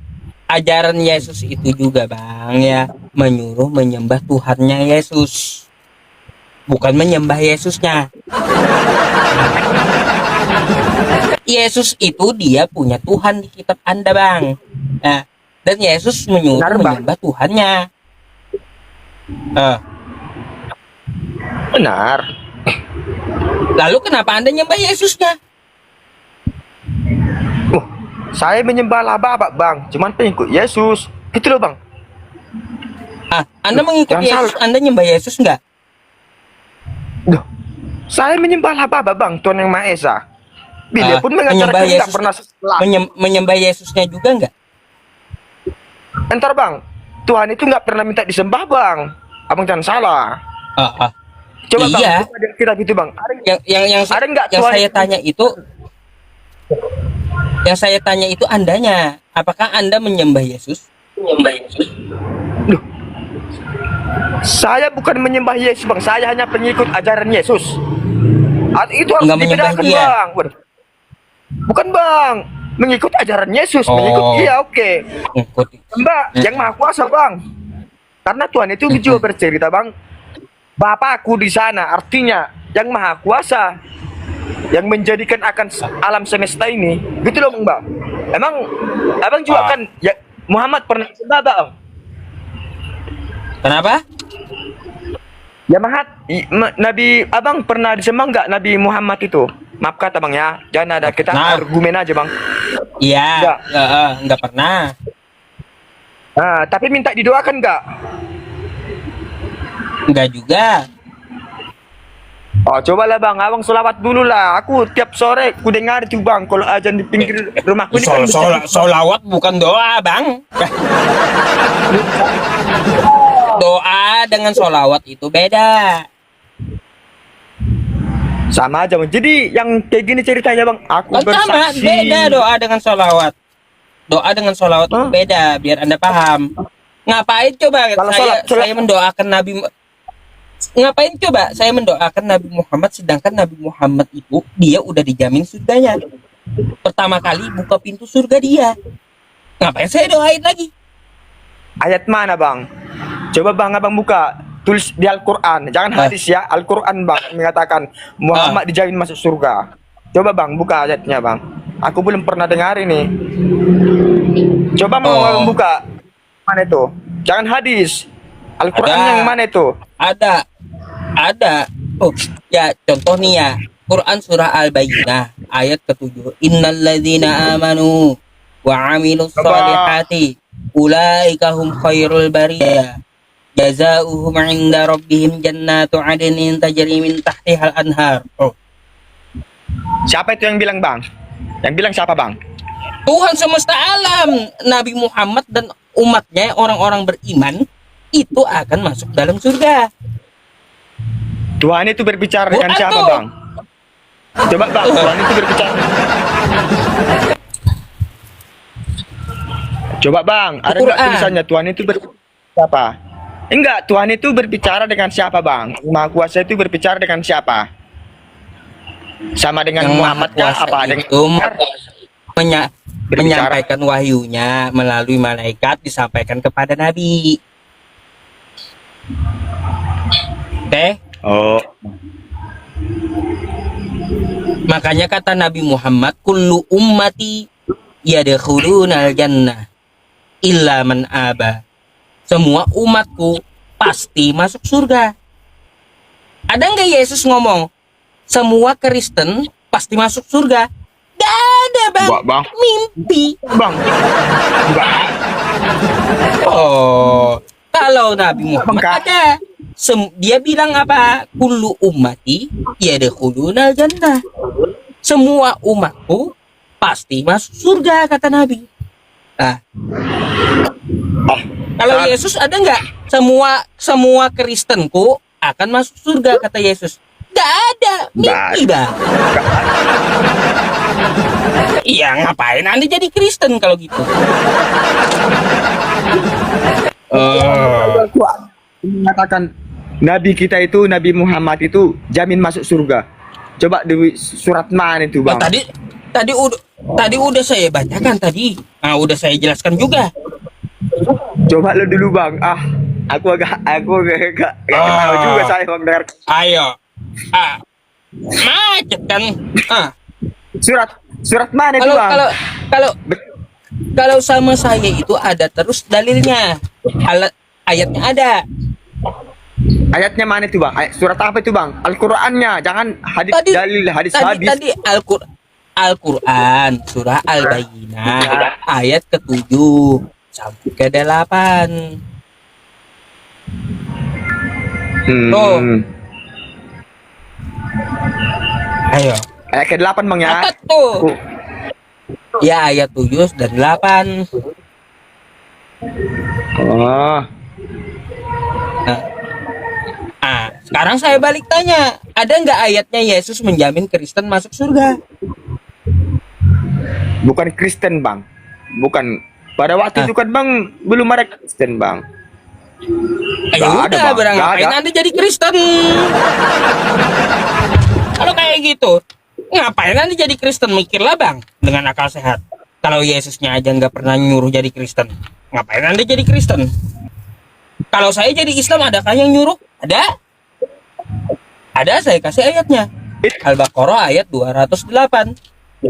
ajaran Yesus itu juga bang ya, menyuruh menyembah Tuhannya Yesus, bukan menyembah Yesusnya. Yesus itu dia punya Tuhan di kitab Anda bang. Nah, dan Yesus menyuruh Benar, Bang. menyembah Tuhannya. benar. Lalu kenapa Anda nyembah Yesusnya? Saya menyembah laba bang, cuman pengikut Yesus, gitu loh bang. Anda mengikuti Yang Yesus, Anda nyembah Yesus nggak? Duh, saya menyembah laba bang, Tuhan yang Maha Esa. Bila pun menyembah mengajarkan nggak Yesus, pernah setelah. menyembah Yesusnya juga nggak? Entar bang, Tuhan itu nggak pernah minta disembah bang. Abang jangan salah. Coba Iya. bang, coba lihat kitab itu bang. Yang Ada nggak yang Tuhan saya itu- tanya itu, yang saya tanya itu Andanya, apakah Anda menyembah Yesus? Menyembah Yesus. Saya bukan menyembah Yesus bang, saya hanya pengikut ajaran Yesus. Itu harus Nggak menyembah dibedakan dia. bang. Waduh. Bukan bang, mengikut ajaran Yesus, mengikut dia oke. Ngikuti. Mbak, yang Maha Kuasa bang. Karena Tuhan itu juga bercerita bang, Bapakku di sana, artinya yang Maha Kuasa, yang menjadikan akan alam semesta ini, gitu loh bang. Emang abang juga kan, ya Muhammad pernah sembah bang. Kenapa? Ya Nabi abang pernah disembah nggak Nabi Muhammad itu? Maaf kata bang ya, jangan ada kita Nah. argumen aja bang. Iya, Nggak. nggak pernah. Nah, tapi minta didoakan nggak? Nggak juga. Oh, cobalah bang, abang sholawat dulu lah. Aku tiap sore ku dengar itu bang, kalau ajan di pinggir rumahku ini kan Solawat bukan doa, bang. Doa dengan solawat itu beda. sama aja bang. Jadi yang kayak gini ceritanya bang, aku Kan sama, bersaksi. beda doa dengan solawat. Doa dengan solawat itu beda, biar Anda paham. Ngapain coba Kalau saya sholat- mendoakan Nabi, ngapain coba saya mendoakan Nabi Muhammad, sedangkan Nabi Muhammad itu dia udah dijamin surganya. Pertama kali buka pintu surga dia. Ngapain saya doain lagi? Ayat mana bang? Coba bang abang buka, tulis di Al-Quran, jangan hadis ya. Al-Quran bang mengatakan Muhammad dijamin masuk surga. Coba bang buka ayatnya bang. Aku belum pernah dengar ini. Coba mau abang buka. Mana itu? Jangan hadis. Al-Quran Ada. yang mana itu? Ada. Oh, ya contoh nih ya. Quran surah Al-Bayyinah ayat ke-7. Innalladzina amanu wa 'amilus solihati ulaika hum khairul bariyah. Jazaohum 'inda rabbihim jannatu 'adnin tajri min tahtihal anhar. Oh, Siapa itu yang bilang bang? Yang bilang siapa bang? Tuhan semesta alam, Nabi Muhammad dan umatnya orang-orang beriman itu akan masuk dalam surga. Tuhan itu berbicara dengan Quran siapa tuh. bang? Coba bang, Tuhan itu berbicara. Coba bang, ada nggak Quran. tulisannya Tuhan itu berbicara siapa? Enggak, Tuhan itu berbicara dengan siapa bang? Maha Kuasa itu berbicara dengan siapa? Sama dengan Yang Muhammad kah? Maha Kuasa Apa dengan itu Berbicara. menyampaikan wahyunya melalui malaikat disampaikan kepada Nabi. Oke, Oh, makanya kata Nabi Muhammad, kullu ummati yadkhulunal jannah illa man aba. Semua umatku pasti masuk surga. Ada nggak Yesus ngomong semua Kristen pasti masuk surga? Gak ada bang. Enggak, Bang. Mimpi. bang. Enggak. Oh, kalau Nabi Muhammad Bengkak. ada. Dia bilang apa? Kullu ummati yadkhulunal jannah. Semua umatku pasti masuk surga, kata Nabi. Nah, Oh, kalau Yesus ada nggak? Semua Kristenku akan masuk surga, kata Yesus. Gak ada. Nggak Mimpi, Bang. Iya, ngapain Anda jadi Kristen kalau gitu? Aku mengatakan Nabi kita itu, Nabi Muhammad itu jamin masuk surga. Coba di surat mana itu, Oh, Bang? tadi udah saya bacakan tadi. Ah, udah saya jelaskan juga. Coba lo dulu, Bang. Aku agak tahu juga saya, Bang, dengar Ayo. Ah, macet kan? Ah, surat mana itu, kalau Bang? kalau kalau kalau sama saya itu ada terus dalilnya. Ayatnya ada. Ayatnya mana itu, Bang? Surat apa itu, Bang? Al-Qur'annya, jangan hadis dalil hadis habis. Tadi Al-Quran surah Al-Bayyinah ayat ke-7 sampai ke-8. Tuh. Ayo. Ayat ke-8, Bang, ya. Apa tuh? Ya ayat 7 dan 8. Oh. Sekarang saya balik tanya, ada nggak ayatnya Yesus menjamin Kristen masuk surga? Bukan Kristen, Bang. Bukan. Pada waktu itu kan, Bang, belum ada Kristen, Bang. Ya Nggak ada, udah, Bang. berang Nggak ngapain ada. Anda jadi Kristen? Kalau kayak gitu, ngapain Anda jadi Kristen? Mikirlah, Bang, dengan akal sehat. Kalau Yesusnya aja nggak pernah nyuruh jadi Kristen, ngapain Anda jadi Kristen? Kalau saya jadi Islam, adakah yang nyuruh? Ada, saya kasih ayatnya. Al-Baqarah ayat 208.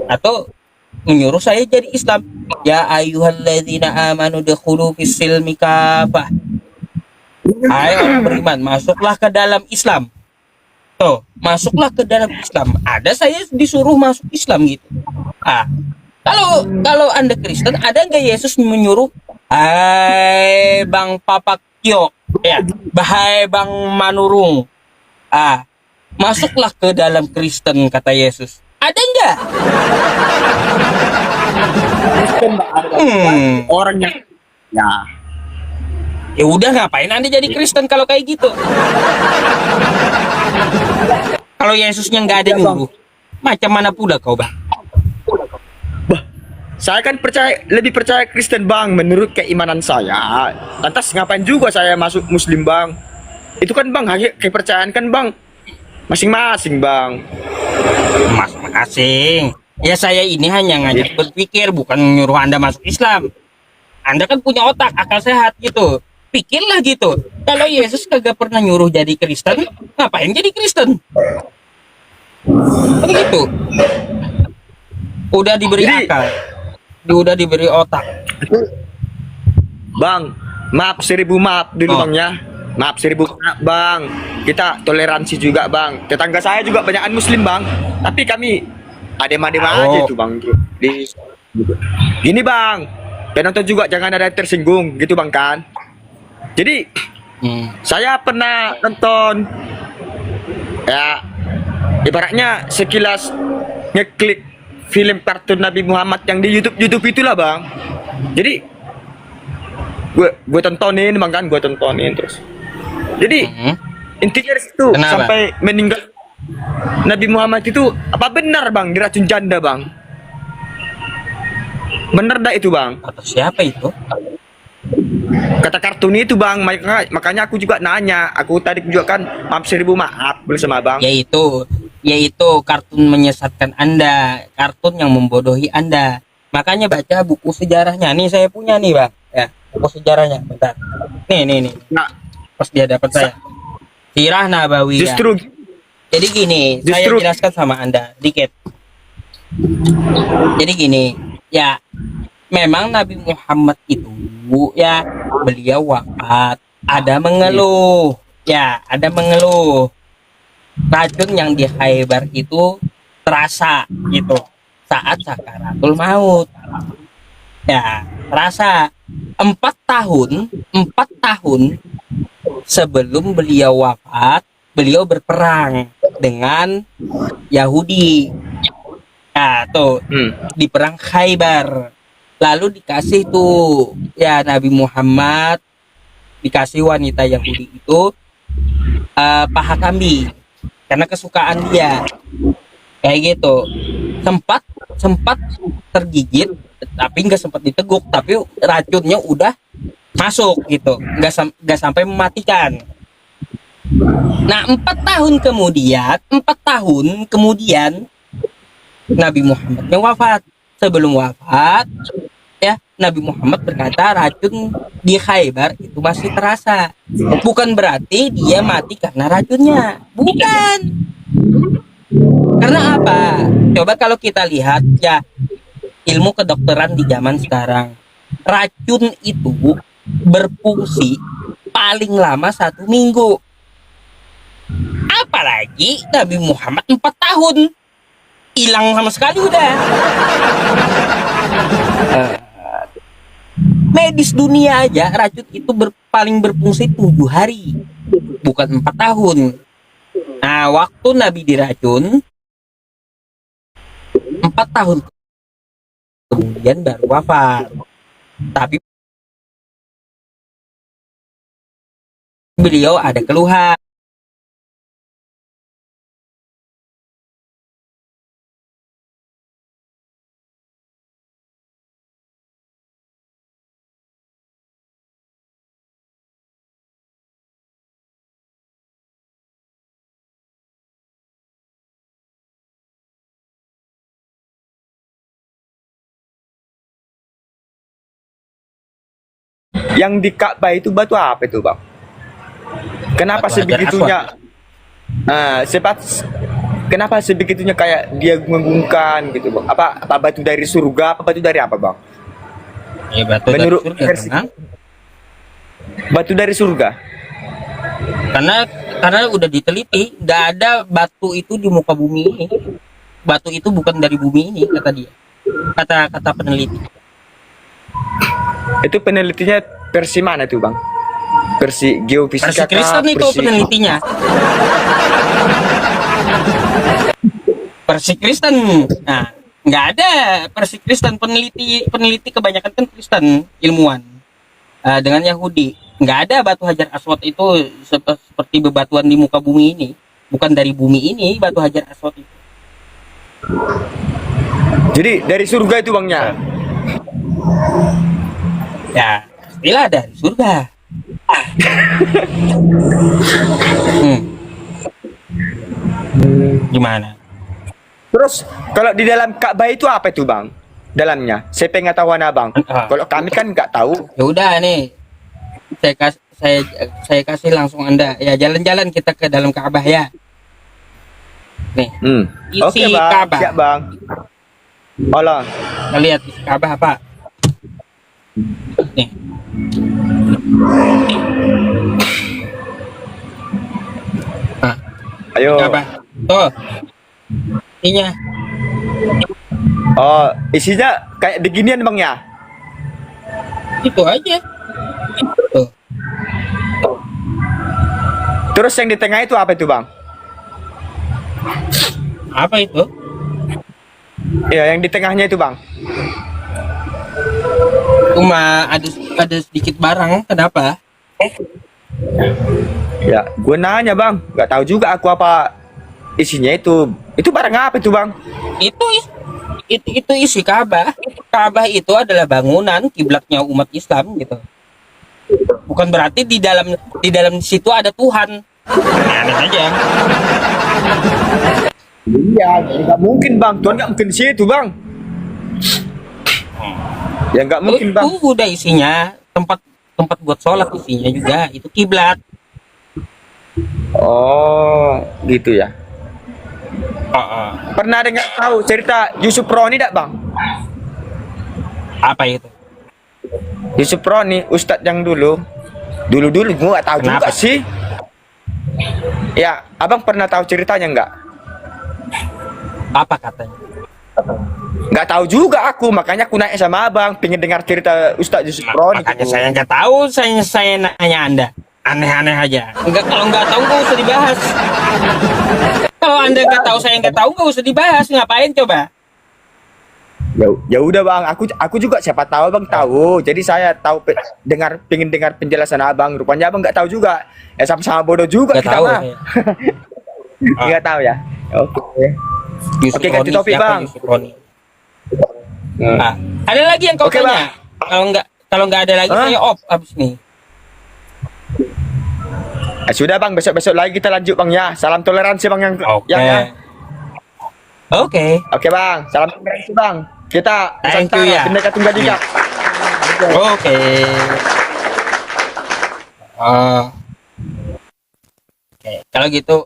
Atau menyuruh saya jadi Islam. Ya ayyuhalladzina amanu dukhulu fis silmi kafah. Hai orang beriman, masuklah ke dalam Islam. Tuh, masuklah ke dalam Islam. Ada saya disuruh masuk Islam gitu. Kalau Anda Kristen, ada nggak Yesus menyuruh, hai Bang Papakyo, ya, bahai Bang Manurung, masuklah ke dalam Kristen, kata Yesus. Ada nggak? Kristen, Bang, ada orangnya. Ya udah, ngapain Anda jadi Kristen kalau kayak gitu? Kalau Yesusnya nggak ada nyuruh, macam mana pula kau, Bang? Saya kan lebih percaya Kristen, Bang, menurut keimanan saya. Lantas ngapain juga saya masuk Muslim, Bang? Itu kan, Bang, hanya kepercayaan kan, Bang, masing-masing, Bang. Masing-masing. Ya saya ini hanya ngajak berpikir, bukan nyuruh Anda masuk Islam. Anda kan punya otak, akal sehat gitu. Pikirlah gitu. Kalau Yesus kagak pernah nyuruh jadi Kristen, ngapain jadi Kristen? Begitu. Udah diberi akal. Udah diberi otak. Bang, maaf 1000 maaf dulu, Bang, ya. Maaf 1000 maaf, Bang. Kita toleransi juga, Bang. Tetangga saya juga banyakan Muslim, Bang. Tapi kami adem-adem aja tuh, Bang. Gini, Bang. Penonton juga jangan ada yang tersinggung gitu, Bang, kan. Jadi saya pernah nonton, ya, ibaratnya sekilas ngeklik film kartun Nabi Muhammad yang di YouTube itulah, Bang. Jadi gue tontonin, Bang, kan, gue tontonin terus. Jadi intinya dari situ, Kenapa? sampai meninggal Nabi Muhammad itu apa benar, Bang, diracun janda, Bang? Bener dah itu, Bang? Atau siapa itu? Kata kartun itu, Bang, makanya aku juga nanya. Aku tadi juga kan maaf 1000 maaf bersama, Bang. Yaitu kartun menyesatkan Anda, kartun yang membodohi Anda. Makanya baca buku sejarahnya. Nih saya punya nih, Bang. Ya, buku sejarahnya. Bentar. Nih. Nah, Pas dia dapat saya. Sirah Nabawiyah. justru Jadi gini, saya jelaskan sama Anda dikit. Jadi gini, ya, memang Nabi Muhammad itu, ya, beliau wafat. Ada mengeluh. Racun yang di Khaybar itu terasa gitu saat sakaratul maut. Ya, terasa 4 tahun sebelum beliau wafat, beliau berperang dengan Yahudi. Nah, tuh di perang Khaybar. Lalu dikasih tuh, ya, Nabi Muhammad dikasih wanita Yahudi itu paha kambing. karena kesukaan dia. Kayak gitu. Sempat sempat tergigit, tapi nggak sempat diteguk, tapi racunnya udah masuk gitu, nggak sampai mematikan. Nah, 4 tahun kemudian Nabi Muhammadnya wafat. Sebelum wafat, ya, Nabi Muhammad berkata racun di Khaybar itu masih terasa. Bukan berarti dia mati karena racunnya, bukan. Karena apa? Coba kalau kita lihat ya, ilmu kedokteran di zaman sekarang, racun itu berfungsi paling lama 1 minggu. Apalagi Nabi Muhammad 4 tahun hilang sama sekali udah. Medis dunia aja racun itu paling berfungsi 7 hari, bukan 4 tahun. Nah, waktu Nabi diracun 4 tahun kemudian baru wafat. Tapi beliau ada keluhan. Yang di Ka'bah itu batu apa itu, Bang? Kenapa Batu Hajar sebegitunya? Kenapa sebegitunya kayak dia mengungkan gitu, Bang? Apa batu dari surga? Apa batu dari apa, Bang? Ya, batu dari Menurut surga, versi Bang. batu dari surga. Karena udah diteliti, nggak ada batu itu di muka bumi ini. Batu itu bukan dari bumi ini, kata dia. Kata peneliti. Itu penelitinya versi mana tuh, Bang? Versi geofisika Versi Kristen itu penelitinya. Versi Kristen. Nah, nggak ada versi Kristen. Peneliti kebanyakan kan Kristen, ilmuwan. Dengan Yahudi, nggak ada batu Hajar Aswad itu seperti bebatuan di muka bumi ini. Bukan dari bumi ini batu Hajar Aswad itu. Jadi dari surga itu, Bangnya. Ya, pastilah dari surga. Gimana? Terus kalau di dalam Ka'bah itu apa itu, Bang? Dalamnya, saya pengen tahu Abang. Kalau kami kan nggak tahu. Ya udah nih, saya kasih langsung Anda ya, jalan-jalan kita ke dalam Ka'bah ya. Nih, isi Oke, Bang. Ka'bah. Siap, Bang. Olah. Kita lihat isi Ka'bah apa. Nih. Nah, Ayo. Ka'bah. Tuh. Ininya. Oh, isinya kayak beginian, Bang ya? Itu aja. Tuh. Terus yang di tengah itu apa itu, Bang? Apa itu? Ya, yang di tengahnya itu, Bang. Cuma ada sedikit barang, kenapa? Ya, gue nanya, Bang. Nggak tahu juga aku apa isinya itu. Itu barang apa itu, Bang? Itu isi Ka'bah. Ka'bah itu adalah bangunan kiblatnya umat Islam gitu. Bukan berarti di dalam situ ada Tuhan. Aneh aja. Iya, nggak mungkin, Bang. Tuhan nggak mungkin di situ, Bang. Ya nggak mungkin, Bang. Itu udah isinya tempat buat sholat, isinya juga itu kiblat. Oh, gitu ya. Oh. Pernah dengar tahu cerita Yusuf Roni enggak, Bang? Apa itu? Yusuf Roni, Ustadz yang dulu gua nggak tahu Kenapa? juga sih. Ya, Abang pernah tahu ceritanya nggak? Apa katanya? Nggak tahu juga aku, makanya aku nanya sama Abang, pengen dengar cerita Ustadz Yusuf Roni. Makanya gitu. saya nggak tahu, saya nanya Anda. Aneh-aneh aja. Kalau nggak tahu nggak usah dibahas. Kalau Anda nggak tahu, saya nggak tahu, nggak usah dibahas. Ngapain coba? Ya udah, Bang, aku juga siapa tahu Abang tahu. Jadi saya tahu pengen dengar penjelasan Abang. Rupanya Abang nggak tahu juga. Ya sama-sama bodoh juga Nggak kita tahu. mah. Nggak tahu ya. Oke. Yusuf Oke, ganti Roni, topik, siapa Bang. Yusuf Roni? Ah, ada lagi yang kau Oke, tanya? Bang. Kalau nggak ada lagi Hah? saya off abis nih. Sudah Bang, besok-besok lagi kita lanjut Bang ya. Salam toleransi Bang yang Oke. yang ya. Oke. Oke Bang, salam toleransi Bang. Kita Thank you, Nusantara, ya. Bhinneka Tunggal Ika. Oke. Ah. Oke, kalau gitu